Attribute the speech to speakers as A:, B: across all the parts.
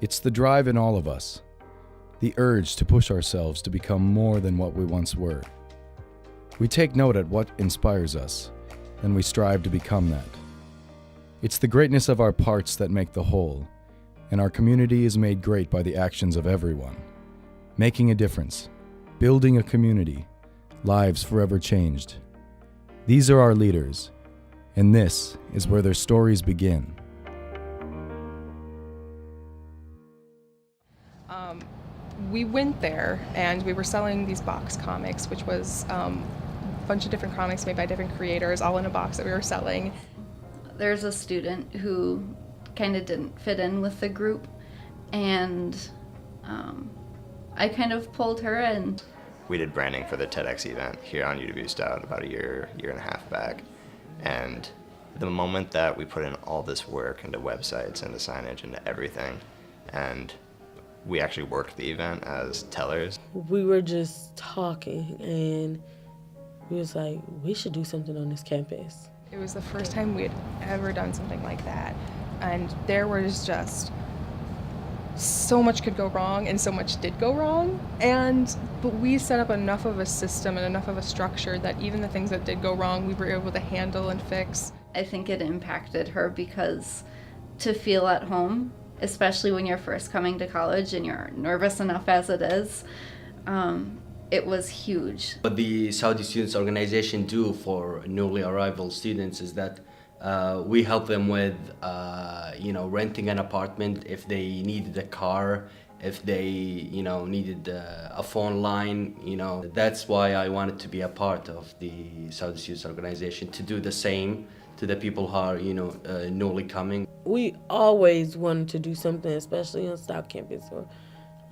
A: It's the drive in all of us, the urge to push ourselves to become more than what we once were. We take note at what inspires us, and we strive to become that. It's the greatness of our parts that make the whole, and our community is made great by the actions of everyone. Making a difference, building a community, lives forever changed. These are our leaders, and this is where their stories begin.
B: We went there and we were selling these box comics, which was a bunch of different comics made by different creators, all in a box that we were selling.
C: There's a student who kind of didn't fit in with the group, and I kind of pulled her in.
D: We did branding for the TEDx event here on UW-Stout about a year and a half back. And the moment that we put in all this work into websites, into signage, into everything, and we actually worked the event as tellers.
E: We were just talking and we was like, we should do something on this campus.
B: It was the first time we had ever done something like that. And there was just so much could go wrong and so much did go wrong. But we set up enough of a system and enough of a structure that even the things that did go wrong, we were able to handle and fix.
C: I think it impacted her because to feel at home, especially when you're first coming to college and you're nervous enough as it is, it was huge.
F: What the Saudi Students Organization do for newly arrival students is that we help them with renting an apartment if they needed a car, if they needed a phone line. That's why I wanted to be a part of the Saudi Students Organization, to do the same to the people who are newly coming.
E: We always wanted to do something, especially on Stout campus.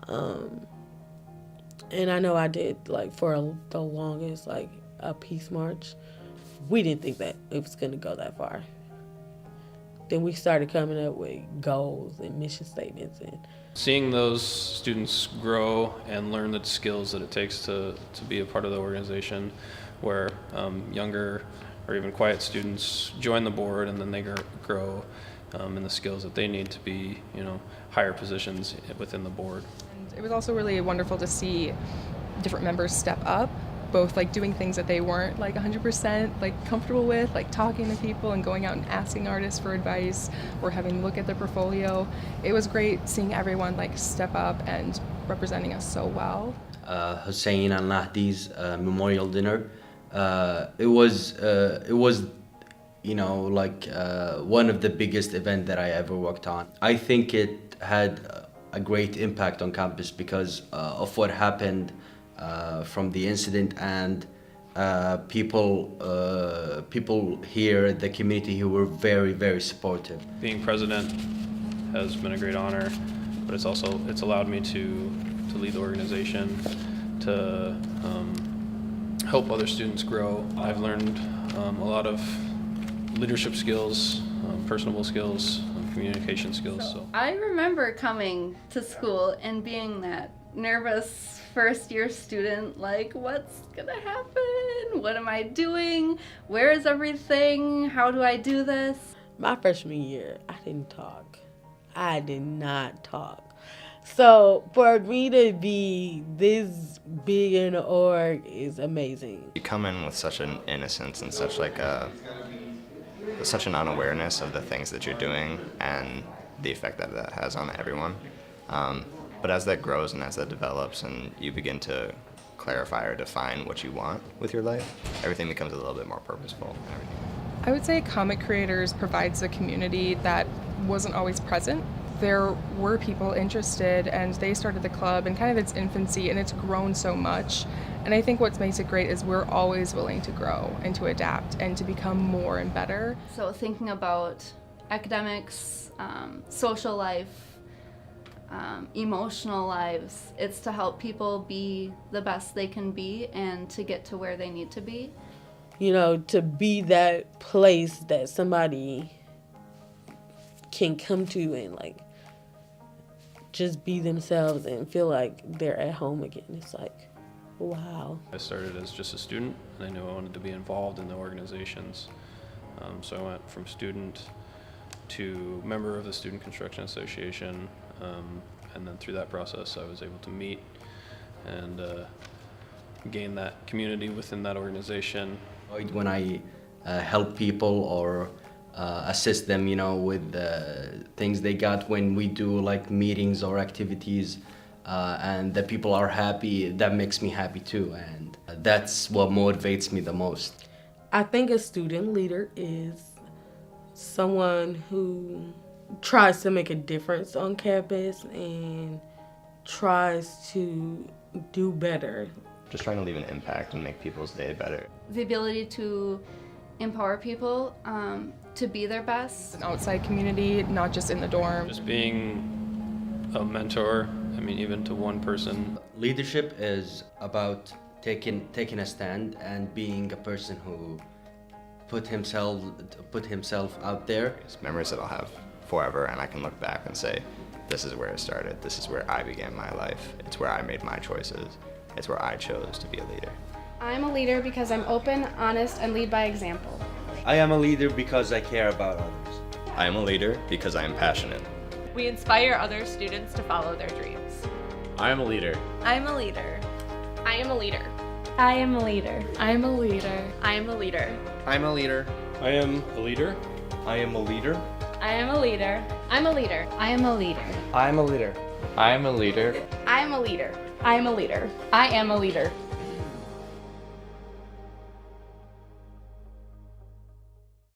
E: And I know I did for the longest, a peace march. We didn't think that it was going to go that far. Then we started coming up with goals and mission statements. And
G: seeing those students grow and learn the skills that it takes to be a part of the organization, where younger or even quiet students join the board and then they grow in the skills that they need to be, higher positions within the board.
B: And it was also really wonderful to see different members step up, both doing things that they weren't 100% comfortable with, talking to people and going out and asking artists for advice or having them look at their portfolio. It was great seeing everyone step up and representing us so well.
F: Hussein and Lahdi's memorial dinner. It was one of the biggest events that I ever worked on. I think it had a great impact on campus because of what happened from the incident, and people here, the community, who were very, very supportive.
G: Being president has been a great honor, but it's allowed me to lead the organization, to help other students grow. I've learned a lot of leadership skills, personable skills, communication skills. So
C: I remember coming to school and being that nervous first-year student, what's gonna happen? What am I doing? Where is everything? How do I do this?
E: my freshman year, I didn't talk. I did not talk. So for me to be this big in the org is amazing.
D: You come in with such an innocence and such such an unawareness of the things that you're doing and the effect that that has on everyone. But as that grows and as that develops and you begin to clarify or define what you want with your life, everything becomes a little bit more purposeful and everything.
B: I would say Comic Creators provides a community that wasn't always present. There were people interested and they started the club in kind of its infancy, and it's grown so much. And I think what makes it great is we're always willing to grow and to adapt and to become more and better.
C: So thinking about academics, social life, emotional lives, it's to help people be the best they can be and to get to where they need to be.
E: You know, to be that place that somebody can come to and like just be themselves and feel like they're at home again. It's like, wow.
G: I started as just a student, and I knew I wanted to be involved in the organizations. So I went from student to member of the Student Construction Association, And then through that process, I was able to meet and gain that community within that organization.
F: When I help people or assist them, with things they got when we do like meetings or activities, and the people are happy, that makes me happy too, and that's what motivates me the most.
E: I think a student leader is someone who tries to make a difference on campus and tries to do better.
D: Just trying to leave an impact and make people's day better.
C: The ability to empower people to be their best.
B: An outside community, not just in the dorm.
G: Just being a mentor, even to one person.
F: Leadership is about taking a stand and being a person who put himself out there.
D: It's memories that I'll have forever, and I can look back and say, this is where it started. This is where I began my life. It's where I made my choices. It's where I chose to be a leader.
H: I'm a leader because I'm open, honest, and lead by example.
I: I am a leader because I care about others.
D: I am a leader because I am passionate.
J: We inspire other students to follow their dreams.
K: I am a leader.
J: I'm a leader.
H: I am a leader.
J: I am a leader.
B: I'm a leader.
J: I am a leader.
K: I'm a leader.
G: I am a leader.
I: I am a leader.
J: I am a leader.
H: I'm a leader.
J: I am a leader.
K: I am a leader. I am a leader.
H: I am a leader.
J: I am a leader.
H: I am a leader.